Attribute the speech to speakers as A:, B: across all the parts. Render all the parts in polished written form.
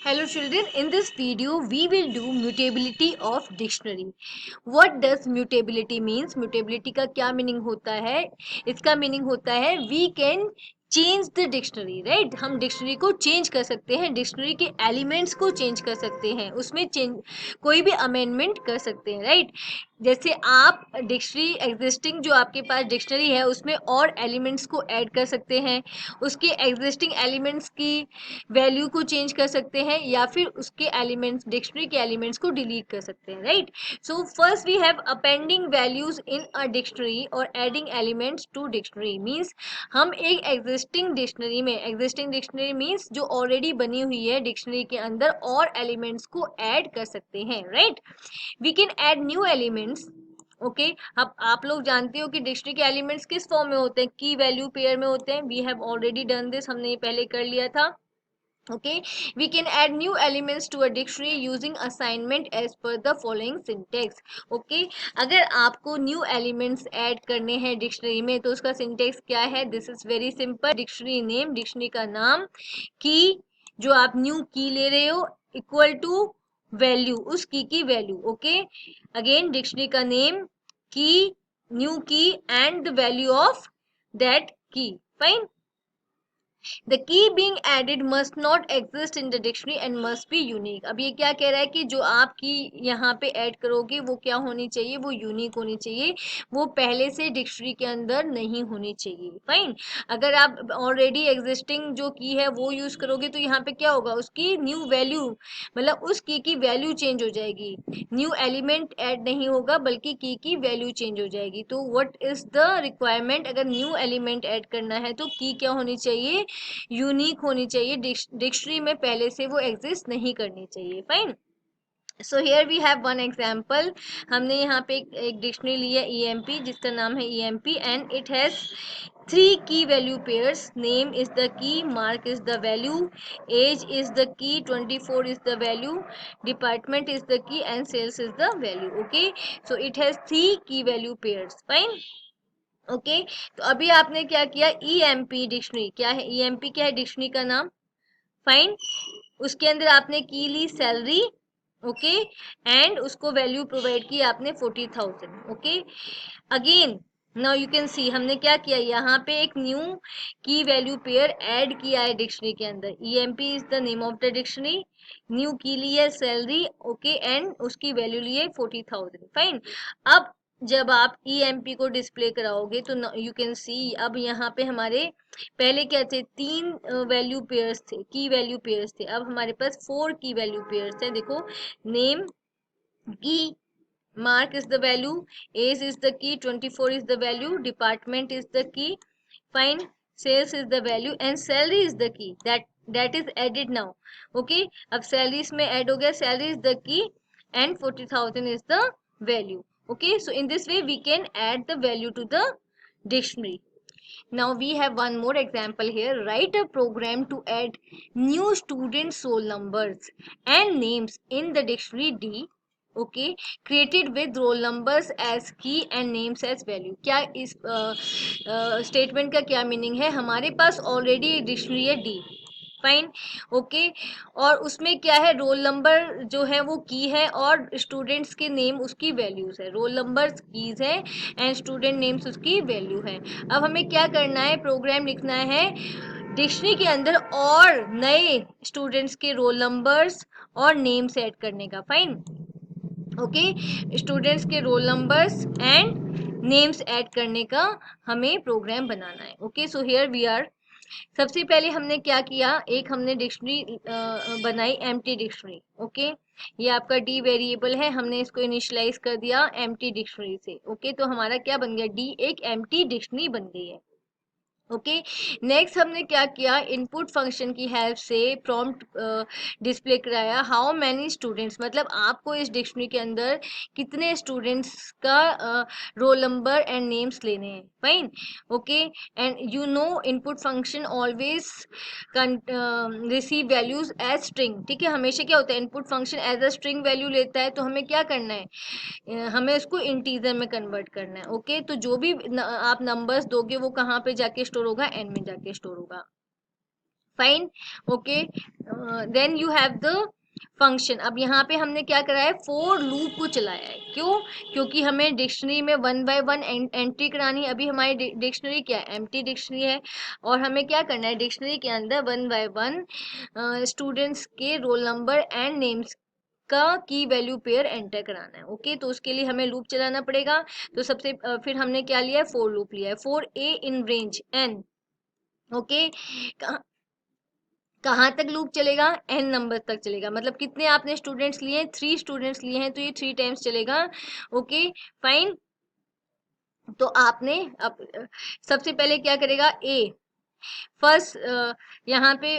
A: Hello children, in this video we will do mutability of dictionary. What does mutability means? Mutability का क्या meaning होता है? इसका meaning होता है we can change the dictionary, right. हम डिक्शनरी को चेंज कर सकते हैं, डिक्शनरी के एलिमेंट्स को चेंज कर सकते हैं, उसमें चेंज कोई भी अमेंडमेंट कर सकते हैं, राइट। जैसे आप डिक्शनरी एग्जिस्टिंग जो आपके पास डिक्शनरी है उसमें और एलिमेंट्स को ऐड कर सकते हैं, उसके एग्जिस्टिंग एलिमेंट्स की वैल्यू को चेंज कर सकते हैं, या फिर उसके एलिमेंट्स डिक्शनरी के एलिमेंट्स को डिलीट कर सकते हैं, right. So first we have appending values in a dictionary और adding elements to dictionary. Means हम एक एग्जिस्टिंग डिक्शनरी मींस जो ऑलरेडी बनी हुई है डिक्शनरी के अंदर और एलिमेंट्स को ऐड कर सकते हैं, right. We can add new elements. Okay, अब आप लोग जानते हो कि डिक्शनरी के एलिमेंट्स किस फॉर्म में होते हैं, की वैल्यू पेयर में होते हैं। We have already done this, हमने ये पहले कर लिया था। Okay, we can add new elements to a dictionary using assignment as per the following syntax. Okay, अगर आपको new elements add करने हैं डिक्शनरी में तो उसका syntax क्या है? This is very simple. Dictionary name, dictionary का नाम, की जो आप न्यू की ले रहे हो इक्वल टू वैल्यू, उस की वैल्यू। ओके, अगेन डिक्शनरी का नेम, की, न्यू की and the value of that की। Fine. The key being added must not exist in the dictionary and must be unique. अब ये क्या कह रहा है कि जो आप की यहाँ पे ऐड करोगे वो क्या होनी चाहिए, वो यूनिक होनी चाहिए, वो पहले से डिक्शनरी के अंदर नहीं होनी चाहिए। फाइन। अगर आप ऑलरेडी एग्जिस्टिंग जो की है वो यूज करोगे तो यहाँ पे क्या होगा, उसकी न्यू वैल्यू, मतलब उस की वैल्यू चेंज हो जाएगी, न्यू एलिमेंट ऐड नहीं होगा बल्कि की वैल्यू चेंज हो जाएगी। तो व्हाट इज द रिक्वायरमेंट, अगर न्यू एलिमेंट ऐड करना है तो की क्या होनी चाहिए, यूनिक होनी चाहिए, डिक्शनरी में पहले से वो एग्जिस्ट नहीं करनी चाहिए। Fine. So here we have one example. हमने यहाँ पे एक डिक्शनरी ली है ईएमपी, जिसका नाम है EMP and it has 3 key value pairs. Name is the key, mark is the value, age is the key, 24 is the value, department is the key and sales is the value. Okay, so it has 3 key value pairs. Fine. Okay, तो अभी आपने क्या किया, EMP dictionary क्या है, EMP क्या है, dictionary का नाम। फाइन। उसके अंदर आपने की ली सैलरी, ओके, एंड उसको वैल्यू प्रोवाइड की आपने 40,000। Okay, again now you can सी हमने क्या किया, यहाँ पे एक न्यू की वैल्यू पेयर ऐड किया है डिक्शनरी के अंदर। EMP is the name of the dictionary, new की ली है सैलरी, ओके, एंड उसकी वैल्यू ली है 40,000। फाइन। अब जब आप ईएमपी को डिस्प्ले कराओगे तो यू कैन सी अब यहाँ पे हमारे पहले क्या थे, 3 वैल्यू पेयर्स थे, की वैल्यू पेयर्स थे, अब हमारे पास 4 की वैल्यू पेयर्स है। देखो, नेम की, mark is the value, age is the key, 24 is the value, department is the key, fine, sales is the value and salary is the key, that is added now. Okay, अब salary इसमें add हो गया, salary is the key and 40,000 is the value. Okay, so in this way we can add the value to the dictionary. Now we have one more example here. Write a program to add new student roll numbers and names in the dictionary D. Okay, created with roll numbers as key and names as value. क्या इस statement का क्या meaning है, हमारे पास already एक dictionary है D. Fine. Okay, और उसमें क्या है, रोल नंबर जो है वो की है और स्टूडेंट्स के नेम उसकी वैल्यूज है, रोल नंबर कीज है एंड स्टूडेंट नेम्स उसकी वैल्यू है। अब हमें क्या करना है, प्रोग्राम लिखना है डिक्शनरी के अंदर और नए स्टूडेंट्स के रोल नंबर्स और नेम्स ऐड करने का। फाइन। ओके, स्टूडेंट्स के roll numbers and names add करने का हमें प्रोग्राम बनाना है। Okay, so here we are. सबसे पहले हमने क्या किया, एक हमने डिक्शनरी बनाई एम्प्टी डिक्शनरी। ओके, ये आपका डी वेरिएबल है, हमने इसको इनिशियलाइज कर दिया एम्प्टी डिक्शनरी से। ओके, तो हमारा क्या बन गया, डी एक एम्प्टी डिक्शनरी बन गई है। ओके, नेक्स्ट हमने क्या किया, इनपुट फंक्शन की हेल्प से प्रॉम्प्ट डिस्प्ले कराया, हाउ मैनी स्टूडेंट्स, मतलब आपको इस डिक्शनरी के अंदर कितने स्टूडेंट्स का रोल नंबर एंड नेम्स लेने हैं। Fine. Okay, and you know input function always receive values as string. ठीक है, हमेशा क्या होता है, input function as a string value लेता है, तो हमें क्या करना है, हमें उसको इंटीजर में कन्वर्ट करना है। ओके, तो जो भी आप नंबर्स दोगे वो कहाँ पे जाके स्टोर होगा, एन में जाके स्टोर होगा। Fine, okay. Then you have the function. अब यहाँ पे हमने क्या करा है, फोर लूप को चलाया है। क्यों? क्योंकि हमें डिक्शनरी में वन बाय वन एंट्री करानी है। अभी हमारी डिक्शनरी क्या है, एम्प्टी डिक्शनरी है, और हमें क्या करना है, डिक्शनरी के अंदर वन बाय वन स्टूडेंट्स के रोल नंबर एंड नेम्स का की वैल्यू पेयर एंटर कराना है। ओके, तो उसके लिए हमें लूप चलाना पड़ेगा। तो सबसे फिर हमने क्या लिया है, फोर लूप लिया है, for a in range n. Okay, कहाँ तक लूप चलेगा, एन नंबर तक चलेगा। मतलब कितने आपने स्टूडेंट्स लिए हैं, थ्री स्टूडेंट्स लिए हैं, तो ये थ्री टाइम्स चलेगा। Okay, fine. तो आपने अब सबसे पहले क्या करेगा, ए फर्स्ट, यहाँ पे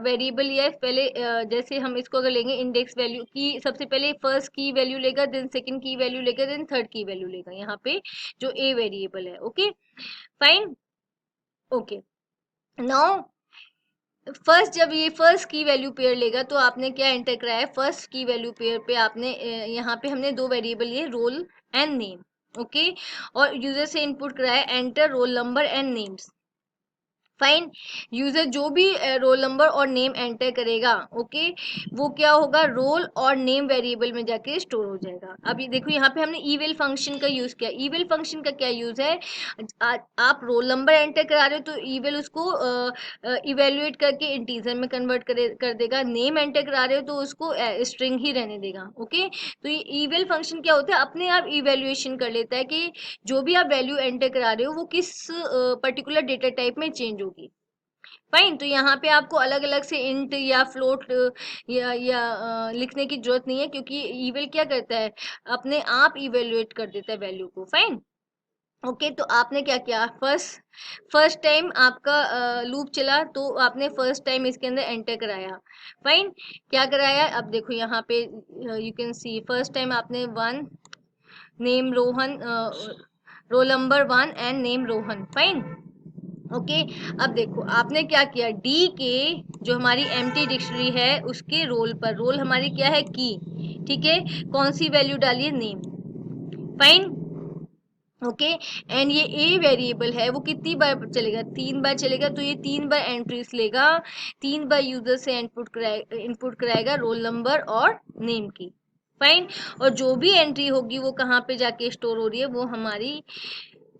A: वेरिएबल ये है पहले, जैसे हम इसको अगर लेंगे इंडेक्स वैल्यू की, सबसे पहले फर्स्ट की वैल्यू लेगा, देन सेकंड की वैल्यू लेगा, देन थर्ड की वैल्यू लेगा, यहाँ पे जो ए वेरिएबल है। Okay, fine, okay. Now first, जब ये फर्स्ट की वैल्यू पेयर लेगा तो आपने क्या एंटर कराया है, फर्स्ट की वैल्यू पेयर पे आपने यहाँ पे हमने दो वेरिएबल लिए, रोल एंड नेम। ओके, और यूजर से इनपुट कराया enter roll number and names. Fine, user जो भी रोल नंबर और नेम एंटर करेगा, ओके, वो क्या होगा, रोल और नेम वेरिएबल में जाके स्टोर हो जाएगा। अब ये देखो, यहाँ पे हमने ईवेल फंक्शन का यूज किया। ईवेल फंक्शन का क्या यूज है, आप रोल नंबर एंटर करा रहे हो तो ईवेल उसको इवेल्युएट करके इंटीजर में कन्वर्ट कर देगा। नेम एंटर करा रहे हो तो उसको स्ट्रिंग ही रहने देगा। ओके, तो ये ईवेल फंक्शन क्या होता है, अपने आप इवेल्युएशन कर लेता है कि जो भी आप वैल्यू एंटर करा रहे हो वो किस पर्टिकुलर डेटा टाइप में चेंज होगी। फाइन, तो यहाँ पे आपको अलग अलग से इंट या फ्लोट या लिखने की जरूरत नहीं है, क्योंकि ईवेल क्या करता है, अपने आप इवेल्युएट कर देता है वैल्यू को। फाइन, ओके, तो आपने क्या किया, फर्स्ट टाइम आपका लूप चला तो आपने फर्स्ट टाइम इसके अंदर एंटर कराया। फाइन, क्या कराया, अब देखो यहाँ पे you can see, first time आपने one name Rohan, roll number one and name Rohan. Fine, okay. अब देखो आपने क्या किया, डी के जो हमारी एम्प्टी डिक्शनरी है उसके रोल पर, रोल हमारी क्या है, की, ठीक है, कौन सी वैल्यू डालिए, नेम। फाइन, ओके, एंड ये ए वेरिएबल है, वो कितनी बार चलेगा, तीन बार चलेगा, तो ये तीन बार एंट्रीज लेगा, तीन बार यूजर से इनपुट कराएगा रोल नंबर और नेम की। फाइन, और जो भी एंट्री होगी वो कहाँ पे जाके स्टोर हो रही है, वो हमारी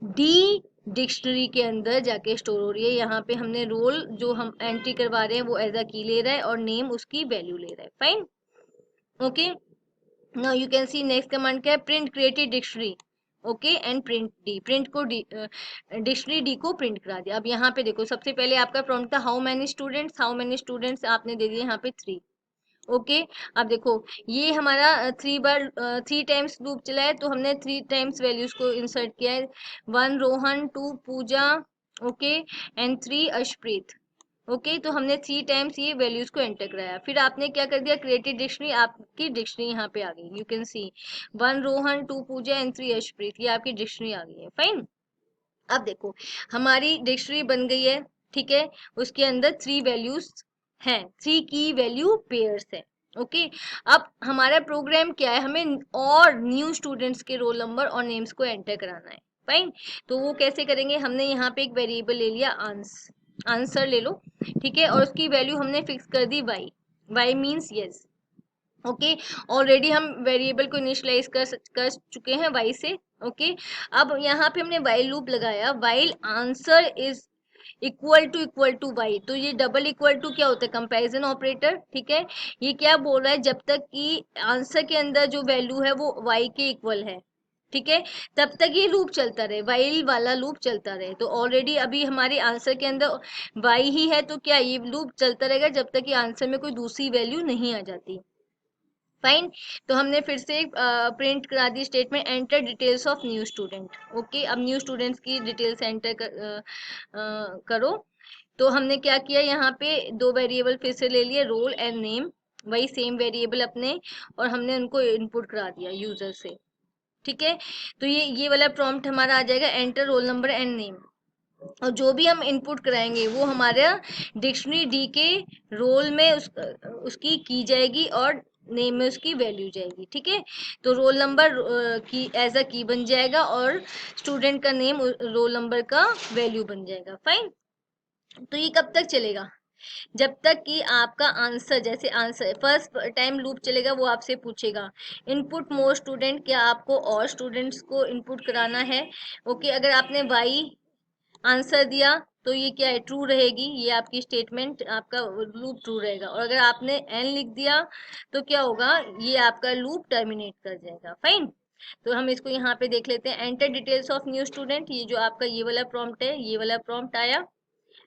A: डी डिक्शनरी के अंदर जाके स्टोर हो रही है। यहाँ पे हमने रोल जो हम एंट्री करवा रहे हैं वो एज अ की ले रहा है, और नेम उसकी वैल्यू ले रहा है। Fine, okay. Now you can C next command क्या है, print created dictionary. Okay, and print D, print को डिक्शनरी डी को प्रिंट करा दिया। अब यहाँ पे देखो, सबसे पहले आपका प्रॉम्प्ट था how many students, how many students आपने दे दिए यहाँ पे थ्री। ओके, अब देखो ये हमारा थ्री टाइम्स लूप चला है, तो हमने थ्री टाइम्स वैल्यूज को इंसर्ट किया है, one Rohan, two Pooja, okay, and three Ashpreet. Okay, तो हमने थ्री टाइम्स ये वैल्यूज को एंटर कराया। फिर आपने क्या कर दिया, क्रिएटेड डिक्शनरी, आपकी डिक्शनरी यहाँ पे आ गई, you can see one Rohan, two Pooja and three Ashpreet, ये आपकी डिक्शनरी आ गई है। फाइन, अब देखो हमारी डिक्शनरी बन गई है, ठीक है, उसके अंदर थ्री वैल्यूज हैं, थ्री की वैल्यू पेयर्स है। ओके, अब हमारा प्रोग्राम क्या है, हमें और न्यू स्टूडेंट्स के रोल नंबर और नेम्स को एंटर कराना है। फाइन, तो वो कैसे करेंगे, हमने यहाँ पे एक वेरिएबल ले लिया, आंसर ले लो, ठीक है, और उसकी वैल्यू हमने फिक्स कर दी Y, Y means yes. Okay, already हम वेरिएबल को इनिशियलाइज कर चुके हैं वाई से। ओके, अब यहाँ पे हमने वाइल लूप लगाया, while answer is equal to Y, तो ये डबल इक्वल टू क्या होता है, कंपैरिजन ऑपरेटर। ठीक है, ये क्या बोल रहा है, जब तक कि आंसर के अंदर जो वैल्यू है वो वाई के इक्वल है, ठीक है, तब तक ये लूप चलता रहे, वाइल वाला लूप चलता रहे। तो ऑलरेडी अभी हमारे आंसर के अंदर वाई ही है, तो क्या ये लूप चलता रहेगा जब तक कि आंसर में कोई दूसरी वैल्यू नहीं आ जाती। फाइन, तो हमने फिर से प्रिंट करा दी statement, enter details of new student. Okay, अब न्यू स्टूडेंट्स की डिटेल्स करो। तो हमने क्या किया, यहाँ पे दो वेरिएबल फिर से ले लिए, रोल एंड नेम, वही सेम वेरिएबल अपने, और हमने उनको इनपुट करा दिया यूजर से। ठीक है, तो ये वाला प्रॉम्प्ट हमारा आ जाएगा, enter roll number and name, और जो भी हम इनपुट कराएंगे वो हमारा डिक्शनरी डी के रोल में उसकी की जाएगी, और नेम में उसकी वैल्यू जाएगी। ठीक है, तो रोल नंबर की एज अ की बन जाएगा, और स्टूडेंट का नेम रोल नंबर का वैल्यू बन जाएगा। फाइन, तो ये कब तक चलेगा, जब तक कि आपका आंसर, जैसे आंसर फर्स्ट टाइम लूप चलेगा वो आपसे पूछेगा इनपुट मोर स्टूडेंट, क्या आपको और स्टूडेंट्स को इनपुट कराना है। ओके, अगर आपने वाई आंसर दिया तो ये क्या है, ट्रू रहेगी, ये आपकी स्टेटमेंट, आपका लूप ट्रू रहेगा। और अगर आपने एन लिख दिया तो क्या होगा, ये आपका लूप टर्मिनेट कर जाएगा। फाइन, तो हम इसको यहाँ पे देख लेते हैं। Enter details of new student, ये जो आपका ये वाला प्रॉम्प्ट है, ये वाला प्रॉम्प्ट आया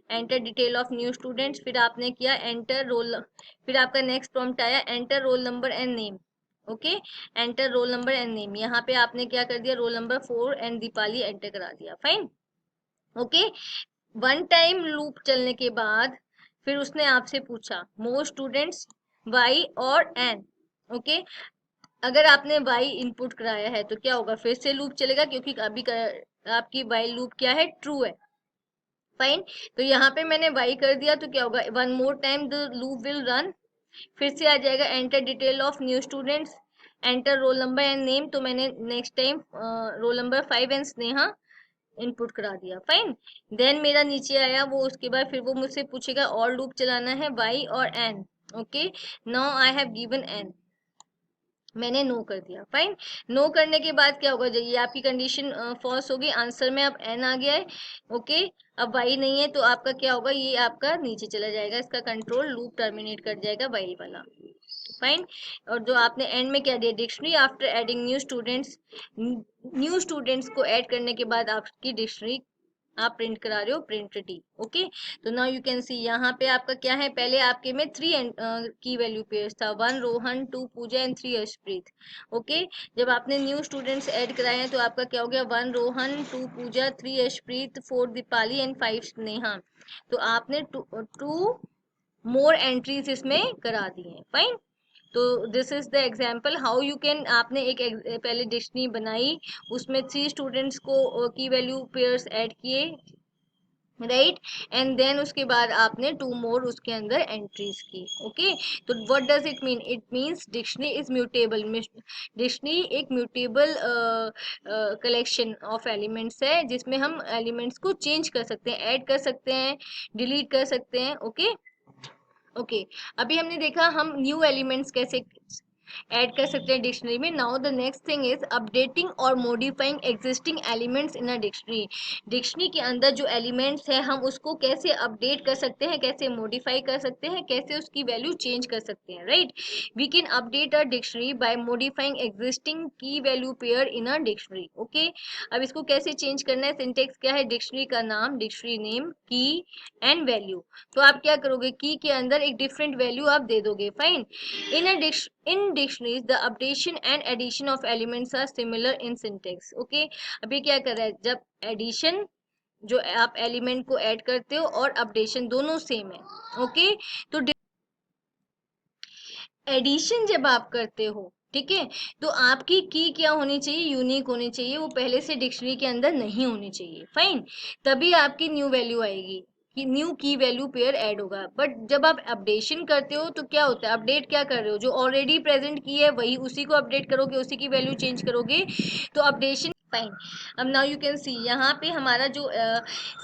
A: enter detail of new students, फिर आपने किया एंटर रोल, फिर आपका नेक्स्ट प्रॉम्प्ट आया enter roll number and name. Okay, enter roll number and name, यहाँ पे आपने क्या कर दिया, roll number 4 and Deepali enter करा दिया। Fine, okay. One time loop चलने के बाद फिर उसने आपसे पूछा मोर स्टूडेंट्स, वाई और एन। ओके, अगर आपने वाई इनपुट कराया है तो क्या होगा, फिर से लूप चलेगा, क्योंकि अभी आपकी वाई लूप क्या है, ट्रू है। फाइन, तो यहाँ पे मैंने वाई कर दिया तो क्या होगा, one more time the loop will run, फिर से आ जाएगा enter detail of new students, enter roll number and name, तो मैंने next time roll number 5 and Sneha input करा दिया। फाइन, देन मेरा नीचे आया वो, उसके बाद फिर वो मुझसे पूछेगा और लूप चलाना है वाई और N. Okay, now I have given N, मैंने नो कर दिया। फाइन, नो करने के बाद क्या होगा, ये आपकी कंडीशन फॉल्स होगी, आंसर में अब एन आ गया है। ओके, अब वाई नहीं है तो आपका क्या होगा, ये आपका नीचे चला जाएगा, इसका कंट्रोल लूप टर्मिनेट कर जाएगा वाई वाला। फाइन, और जो आपने एंड में क्या दिया, dictionary after adding new students, new students को ऐड करने के बाद आपकी डिक्शनरी आप प्रिंट करा रहे हो, प्रिंट टी। ओके, तो नाउ यू कैन सी यहाँ पे आपका क्या है, पहले आपके में 3 की वैल्यू पेयर्स था, 1 रोहन, 2 पूजा एंड 3 अर्शप्रीत। ओके, जब आपने न्यू स्टूडेंट्स ऐड कराए हैं तो आपका क्या हो गया, 1 रोहन, 2 पूजा, 3 अर्शप्रीत, 4 दीपाली एंड 5 स्नेहा। तो आपने टू मोर एंट्रीज इसमें करा दी हैं। फाइन, तो this is the example how you can, आपने एक पहले डिक्शनरी बनाई, उसमें 3 स्टूडेंट्स को की वैल्यू पेयर्स ऐड किए, राइट, एंड देन उसके बाद आपने 2 मोर उसके अंदर एंट्रीज की। ओके, तो what does it mean, it means dictionary is mutable. Dictionary एक म्यूटेबल कलेक्शन ऑफ एलिमेंट्स है, जिसमें हम एलिमेंट्स को चेंज कर सकते हैं, ऐड कर सकते हैं, डिलीट कर सकते हैं। ओके, ओके, अभी हमने देखा हम न्यू एलिमेंट्स कैसे ऐड कर सकते हैं डिक्शनरी में। Now the next thing is updating और modifying existing elements in a dictionary. Dictionary के अंदर जो एलिमेंट्स है हम उसको कैसे अपडेट कर सकते हैं, कैसे मॉडिफाई कर सकते हैं, कैसे उसकी वैल्यू चेंज कर सकते हैं, right. We can update a dictionary by modifying existing key value pair in a dictionary. Okay, अब इसको कैसे चेंज करना है, सिंटेक्स क्या है, डिक्शनरी का नाम, डिक्शनरी नेम, की एंड वैल्यू। तो आप क्या करोगे, की के अंदर एक डिफरेंट वैल्यू आप दे दोगे। Fine, in dictionaries the updation and addition of elements are similar in syntax. Okay, अभी क्या कर रहा है, जब एडिशन, जो आप एलिमेंट को ऐड करते हो, और अपडेशन दोनों सेम है। ओके, तो एडिशन जब आप करते हो, ठीक है, तो आपकी की क्या होनी चाहिए, यूनिक होनी चाहिए, वो पहले से डिक्शनरी के अंदर नहीं होनी चाहिए। फाइन, तभी आपकी न्यू वैल्यू आएगी, कि न्यू की वैल्यू पेयर ऐड होगा। बट जब आप अपडेशन करते हो तो क्या होता है, अपडेट क्या कर रहे हो, जो ऑलरेडी प्रेजेंट की है वही उसी को अपडेट करोगे, उसी की वैल्यू चेंज करोगे, तो अपडेशन। फाइन, अब नाउ यू कैन सी यहाँ पे हमारा जो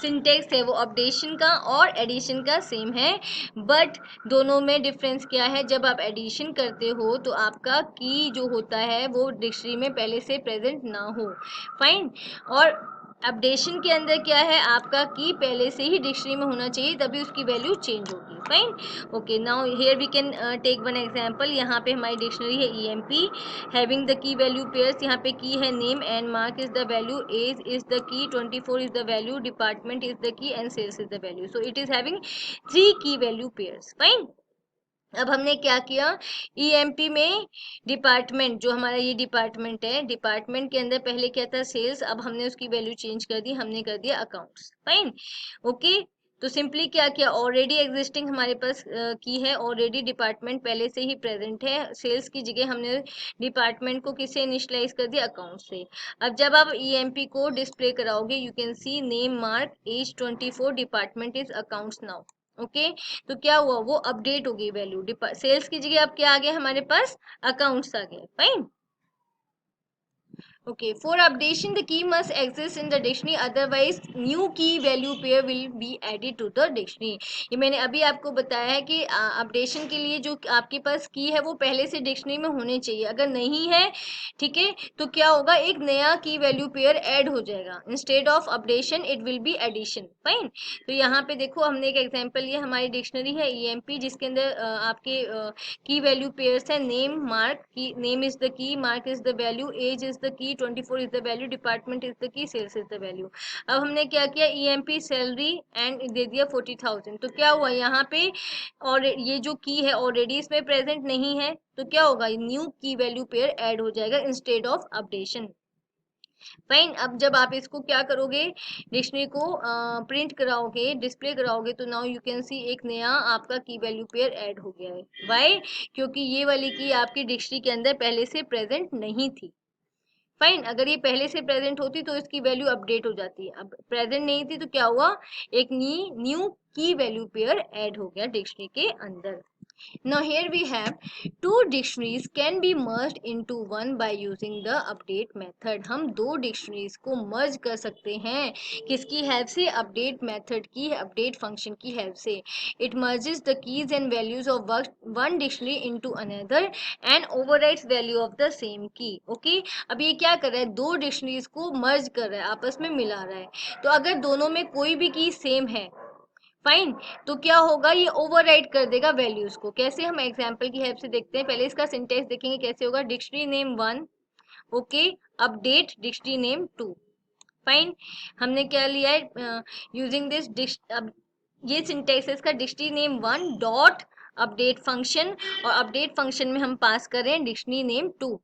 A: सिंटेक्स है वो अपडेशन का और एडिशन का सेम है, बट दोनों में डिफरेंस क्या है, जब आप एडिशन करते हो तो आपका की जो होता है वो डिक्शनरी में पहले से प्रेजेंट ना हो। फाइन, और अपडेशन के अंदर क्या है, आपका की पहले से ही डिक्शनरी में होना चाहिए, तभी उसकी वैल्यू चेंज होगी। Fine, okay, now here we can take one example. यहाँ पे हमारी डिक्शनरी है EMP having the key value pairs, यहाँ पे की है name and mark is the value, age is the key, 24 is the value, department is the key and sales is the value. So it is having 3 key value pairs. Fine, अब हमने क्या किया, EMP में department, जो हमारा ये department है, department के अंदर पहले क्या था, सेल्स, अब हमने उसकी वैल्यू चेंज कर दी, हमने कर दिया अकाउंट्स। फाइन, ओके, तो सिंपली क्या किया, ऑलरेडी एग्जिस्टिंग हमारे पास की है, ऑलरेडी डिपार्टमेंट पहले से ही प्रेजेंट है, सेल्स की जगह हमने डिपार्टमेंट को किससे इनिशियलाइज कर दिया, अकाउंट से। अब जब आप ईएमपी को डिस्प्ले कराओगे, you can see name mark age 24, department is accounts now. Okay, तो क्या हुआ, वो अपडेट हो गई वैल्यू, सेल्स की जगह अब क्या आ गया हमारे पास, अकाउंट्स आ गए। Fine, Okay, for updation, the key must exist in the dictionary, otherwise new key value pair will be added to the dictionary. ये मैंने अभी आपको बताया है कि अपडेशन के लिए जो आपके पास की है वो पहले से डिक्शनरी में होने चाहिए, अगर नहीं है, ठीक है, तो क्या होगा, एक नया की वैल्यू पेयर ऐड हो जाएगा, instead of updation it will be addition. Fine, तो यहाँ पे देखो हमने एक एग्जांपल, ये हमारी डिक्शनरी है ईएमपी, जिसके अंदर आपके की वैल्यू पेयर्स है, name mark, key name is the key, mark is the value, age is the key, 24 is the value, department is the key, sales is the value. अब हमने क्या किया, EMP salary and they दिया 40,000, तो क्या हुआ यहाँ पे, और ये जो की है ऑलरेडी इसमें प्रेजेंट नहीं है, तो क्या होगा, न्यू की वैल्यू पेयर ऐड हो जाएगा इंस्टेड ऑफ अपडेशन। फाइन, अब जब आप इसको क्या करोगे, डिक्शनरी को प्रिंट कराओगे, डिस्प्ले कराओगे, तो नाउ यू कैन सी एक नया आपका की वैल्यू पेयर ऐड हो गया है। वाई, क्योंकि ये वाली की आपकी डिक्शनरी के अंदर पहले से प्रेजेंट नहीं थी। फाइन, अगर ये पहले से प्रेजेंट होती तो इसकी वैल्यू अपडेट हो जाती है, अब प्रेजेंट नहीं थी तो क्या हुआ, एक न्यू की वैल्यू पेयर ऐड हो गया डिक्शनरी के अंदर। Now here we have two dictionaries can be merged into one by using the update method. हम दो डिक्शनरीज को मर्ज कर सकते हैं, किसकी हेल्प से, अपडेट मेथड की, अपडेट फंक्शन की हेल्प से। It merges the keys and values of one dictionary into another and overrides value of the same key. Okay, अब ये क्या कर रहा है, दो डिक्शनरीज को मर्ज कर रहा है, आपस में मिला रहा है, तो अगर दोनों में कोई भी की सेम है, फाइन, तो क्या होगा, ये ओवरराइड कर देगा वैल्यूज को। कैसे, हम एग्जांपल की हेल्प से देखते हैं, पहले इसका सिंटेक्स देखेंगे कैसे होगा, dictionary name 1, okay, update dictionary name 2। Fine, हमने क्या लिया है, यूजिंग दिस, अब ये सिंटेक्स है इसका, dictionary name 1 dot update function, और अपडेट फंक्शन में हम पास कर रहे हैं dictionary name 2।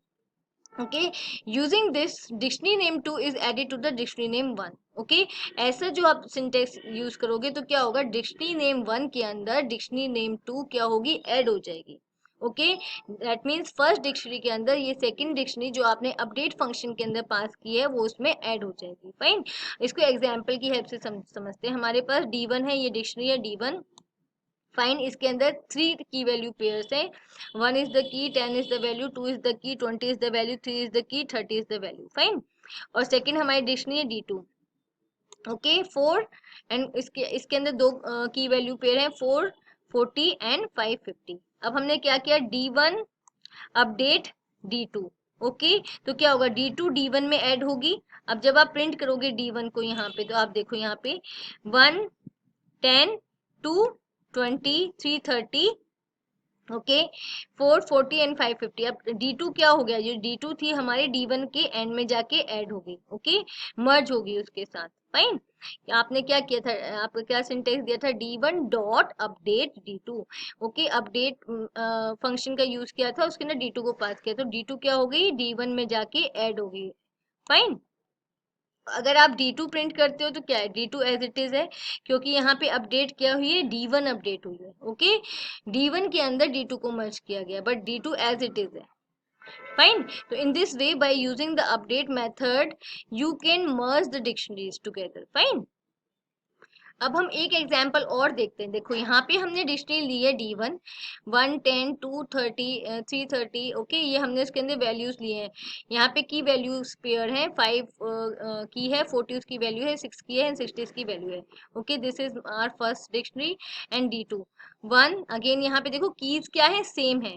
A: Okay, using this dictionary name 2 is added to the dictionary name 1। Okay, ऐसा जो आप सिंटेक्स यूज करोगे तो क्या होगा, डिक्शनरी नेम 1 के अंदर डिक्शनरी नेम 2 क्या होगी, ऐड हो जाएगी। Okay, that means first dictionary के अंदर ये सेकंड डिक्शनरी जो आपने अपडेट फंक्शन के अंदर पास की है वो उसमें ऐड हो जाएगी। फाइन, इसको एग्जाम्पल की हेल्प से समझते हैं। हमारे पास D1 है, ये डिक्शनरी है D1। फाइन, इसके अंदर 3 की वैल्यू पेयर्स हैं, 1 इज द की, 10 is the value, 2 is the की, 20 is the value, 3 is the की, 30 इज द वैल्यू। फाइन, और सेकंड हमारी डिक्शनरी है D2। ओके, 4 एंड इसके अंदर दो की वैल्यू पेयर है, 4, 40 एंड 550। अब हमने क्या किया, D1 अपडेट D2। ओके, तो क्या होगा, D2 D1 में ऐड होगी। अब जब आप प्रिंट करोगे D1 को यहाँ पे, तो आप देखो यहाँ पे 1, 10, 2, 20, 3, 30, ओके, 4, 40 एंड 550। अब D2 क्या हो गया, जो D2 थी हमारे D1 के एंड में जाके ऐड हो गई। ओके, मर्ज हो गई उसके साथ। फाइन, आपने क्या किया था, आपका क्या सिंटेक्स दिया था, D1 dot update D2। Okay, update function का यूज किया था, उसके अंदर D2 को पास किया, तो D2 क्या हो गई, D1 में जाके ऐड हो गई। फाइन, अगर आप D2 प्रिंट करते हो तो क्या है, D2 एज इट इज है, क्योंकि यहाँ पे अपडेट क्या हुई है, D1 अपडेट हुई है। ओके, D1 के अंदर D2 को मर्ज किया गया, but D2 as it is है। फाइन, तो in this way by using the update method you can merge the dictionaries together. Fine, अब हम एक एग्जाम्पल और देखते हैं। देखो यहाँ पे हमने डिक्शनरी ली है D1, 1, 10, 2, 30, 330। ओके, ये हमने इसके अंदर वैल्यूज लिए हैं, यहाँ पे की वैल्यूज पेयर है, 5 की है, 40 उसकी वैल्यू है, 6 की है एंड 60 इसकी वैल्यू है। Okay, this is our first dictionary and D2। 1 again, यहाँ पे देखो कीज क्या है, सेम है।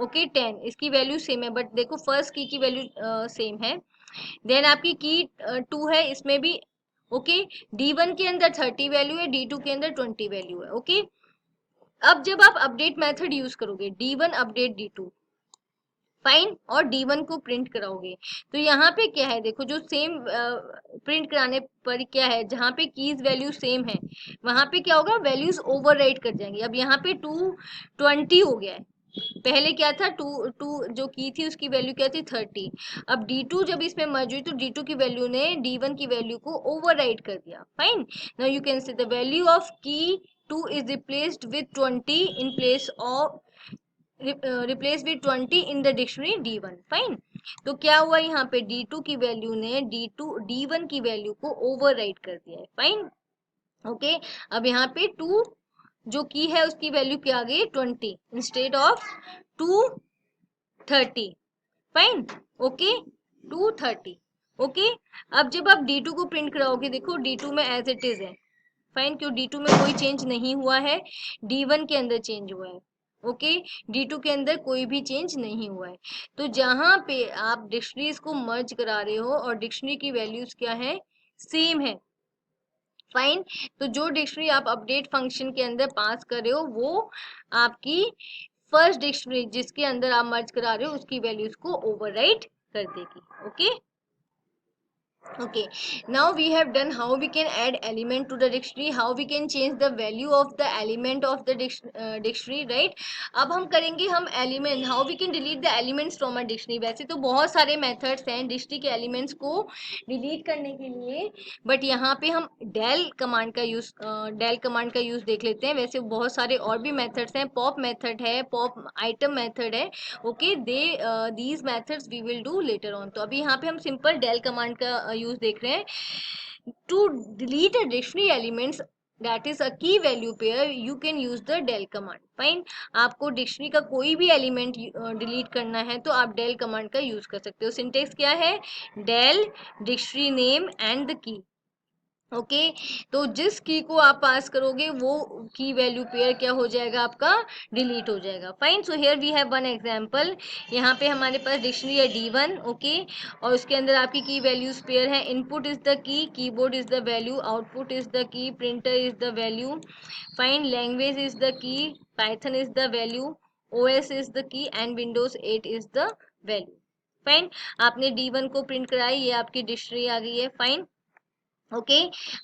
A: ओके, 10 इसकी वैल्यू सेम है, बट देखो फर्स्ट की वैल्यू सेम है। देन आपकी की 2 है, इसमें भी ओके, D1 के अंदर 30 वैल्यू है, D2 के अंदर 20 वैल्यू है। ओके, अब जब आप अपडेट मेथड यूज करोगे, D1 अपडेट D2, फाइन, और D1 को प्रिंट कराओगे, तो यहाँ पे क्या है, देखो जो सेम प्रिंट कराने पर क्या है, जहाँ पे कीज वैल्यू सेम है वहां पे क्या होगा, वैल्यूज ओवरराइट कर जाएंगे। अब यहाँ पे 220 हो गया है, पहले क्या था, टू टू जो की थी उसकी वैल्यू क्या थी, 30। अब D2 जब इसमें मर्ज हुई तो D2 की वैल्यू ने D1 की वैल्यू को ओवरराइड कर दिया। Fine, now you can see the value of की 2 is replaced with 20 in place of, replace with 20 in the dictionary D1। Fine, तो क्या हुआ, यहाँ पे D2 की वैल्यू ने D1 की वैल्यू को ओवरराइड कर दिया है। फाइन, ओके, अब यहाँ पे 2 जो की है उसकी वैल्यू क्या आ गई, 20 instead of 230। Fine, okay, 230। Okay, अब जब आप D2 को प्रिंट कराओगे, देखो D2 में एज इट इज है, फाइन, क्यों D2 में कोई चेंज नहीं हुआ है, D1 के अंदर चेंज हुआ है। ओके, D2 के अंदर कोई भी चेंज नहीं हुआ है। तो जहां पे आप डिक्शनरीज को मर्ज करा रहे हो और डिक्शनरी की वैल्यूज क्या है, सेम है, फाइन। तो जो डिक्शनरी आप अपडेट फंक्शन के अंदर पास कर रहे हो वो आपकी फर्स्ट डिक्शनरी जिसके अंदर आप मर्ज करा रहे हो उसकी वैल्यूज को ओवरराइट कर देगी। Okay, okay, now we have done how we can add element to the dictionary, how we can change the value of the element of the dictionary, right? अब हम करेंगे हम element, how we can delete the elements from a dictionary। वैसे तो बहुत सारे methods हैं dictionary के elements को delete करने के लिए, बट यहाँ पे हम del कमांड का यूज देख लेते हैं। वैसे बहुत सारे और भी methods हैं, pop method है, pop item method है। Okay, these methods we will do later on. तो अभी यहाँ पे हम सिंपल डेल कमांड का यूज देख रहे हैं। To delete a dictionary elements that is a key value pair you can use the del command. Fine, आपको डिक्शनरी का कोई भी एलिमेंट डिलीट करना है तो आप डेल कमांड का यूज कर सकते हो। सिंटेक्स क्या है, del dictionary name and the key. Okay, तो जिस की को आप पास करोगे वो की वैल्यू पेयर क्या हो जाएगा, आपका डिलीट हो जाएगा। Fine, so here we have one example. यहाँ पे हमारे पास डिक्शनरी है D1। ओके, और उसके अंदर आपकी की वैल्यूज पेयर है, इनपुट इज द की, keyboard is the value, output is the की, printer is the value, fine, language is the की, Python is the value, OS is the key and Windows 8 is the value. Fine, आपने D1 को print कराई, ये आपकी dictionary आ गई है। Fine, okay,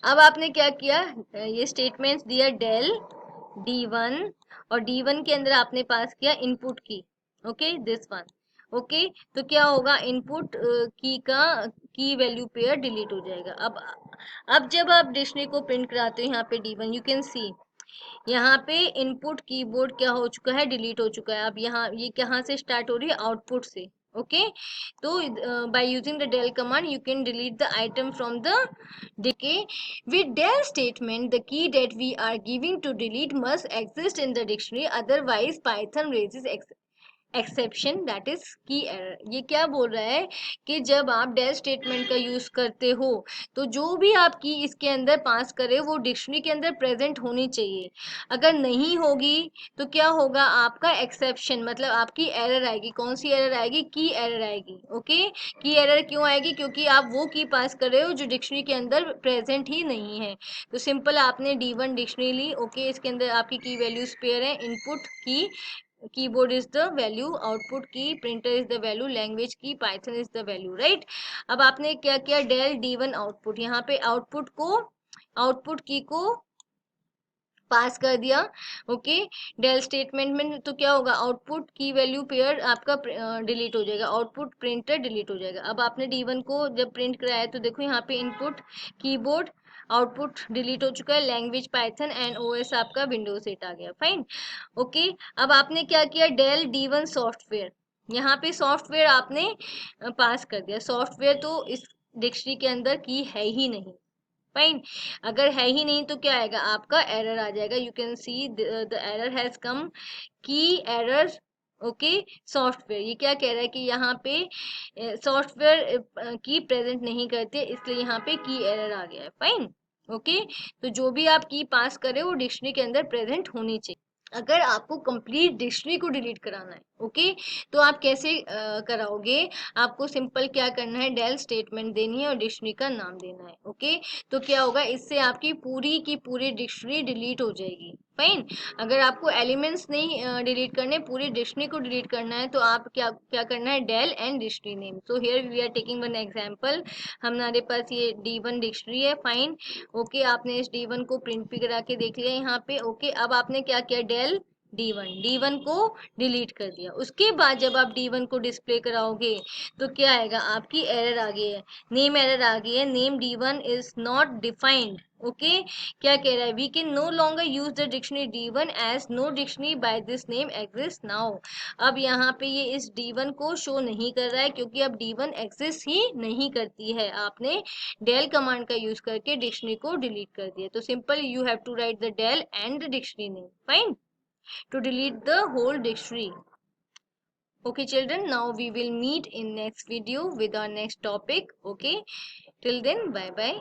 A: अब आपने क्या किया, ये स्टेटमेंट्स दिया डेल D1, और D1 के अंदर आपने पास किया इनपुट की। Okay, this one. ओके, तो क्या होगा, इनपुट की का की वैल्यू पेयर डिलीट हो जाएगा। अब जब आप डिक्शनरी को प्रिंट कराते हो यहाँ पे D1, यू कैन सी यहाँ पे इनपुट कीबोर्ड क्या हो चुका है, डिलीट हो चुका है। अब यहाँ ये कहाँ से स्टार्ट हो रही है, आउटपुट से। ओके, तो bye using the del command you can delete the item from the decay with del statement the key that we are giving to delete must exist in the dictionary, otherwise python raises exception that is की error. ये क्या बोल रहा है कि जब आप del statement का यूज करते हो तो जो भी आप की इसके अंदर पास करे वो डिक्शनरी के अंदर प्रेजेंट होनी चाहिए। अगर नहीं होगी तो क्या होगा, आपका एक्सेप्शन मतलब आपकी एरर आएगी। कौन सी एरर आएगी, की एरर आएगी। ओके, की एरर क्यों आएगी, क्योंकि आप वो की पास कर रहे हो जो डिक्शनरी के अंदर प्रेजेंट ही नहीं है। तो सिंपल आपने D1 डिक्शनरी ली। ओके, इसके अंदर आपकी की वैल्यूज पेयर है, input key, keyboard is the value, output key, printer is the value, language key, Python is the value, right. अब आपने क्या किया, डेल D1 आउटपुट, यहाँ पे आउटपुट की को पास कर दिया। ओके, डेल स्टेटमेंट में तो क्या होगा, आउटपुट की वैल्यू पेयर आपका डिलीट हो जाएगा, आउटपुट प्रिंटर डिलीट हो जाएगा। अब आपने D1 को जब प्रिंट कराया तो देखो यहाँ पे इनपुट कीबोर्ड, आउटपुट डिलीट हो चुका है, लैंग्वेज पाइथन एंड OS आपका विंडोज 8 आ गया। फाइन, ओके, अब आपने क्या किया, डेल D1 सॉफ्टवेयर, यहाँ पे सॉफ्टवेयर आपने पास कर दिया। सॉफ्टवेयर तो इस डिक्शनरी के अंदर की है ही नहीं। फाइन, अगर है ही नहीं तो क्या आएगा, आपका एरर आ जाएगा। You can see the error has come, की एरर। ओके, सॉफ्टवेयर, ये क्या कह रहा है कि यहाँ पे सॉफ्टवेयर की प्रेजेंट नहीं करते, इसलिए यहाँ पे की एरर आ गया है। फाइन, ओके, तो जो भी आप की पास करें वो डिक्शनरी के अंदर प्रेजेंट होनी चाहिए। अगर आपको कंप्लीट डिक्शनरी को डिलीट कराना है, ओके, तो आप कैसे कराओगे, आपको सिंपल क्या करना है, डेल स्टेटमेंट देनी है और डिक्शनरी का नाम देना है। ओके, तो क्या होगा, इससे आपकी पूरी की पूरी डिक्शनरी डिलीट हो जाएगी। फाइन, अगर आपको एलिमेंट्स नहीं डिलीट करने, पूरी डिक्शनरी को डिलीट करना है तो आप क्या क्या करना है, del and dictionary name. So here we are taking one example, हमारे पास ये D1 डिक्शनरी है। फाइन, ओके, आपने इस D1 को प्रिंट भी करा के देख लिया यहाँ पे। ओके, अब आपने क्या किया, डेल D1 को डिलीट कर दिया। उसके बाद जब आप D1 को डिस्प्ले कराओगे तो क्या आएगा, आपकी एरर आ गई है, नेम एरर आ गई है, name D1 is not defined. Okay, क्या कह रहा है, we can no longer use the dictionary D1 as no dictionary by this name exist now. अब यहाँ पे ये इस D1 को शो नहीं कर रहा है क्योंकि अब D1 एग्जिस्ट ही नहीं करती है, आपने डेल कमांड का यूज करके डिक्शनरी को डिलीट कर दिया। तो simple you have to write the del and the dictionary name, fine, to delete the whole dictionary. Okay, children, now we will meet in next video with our next topic. Okay, till then, bye bye.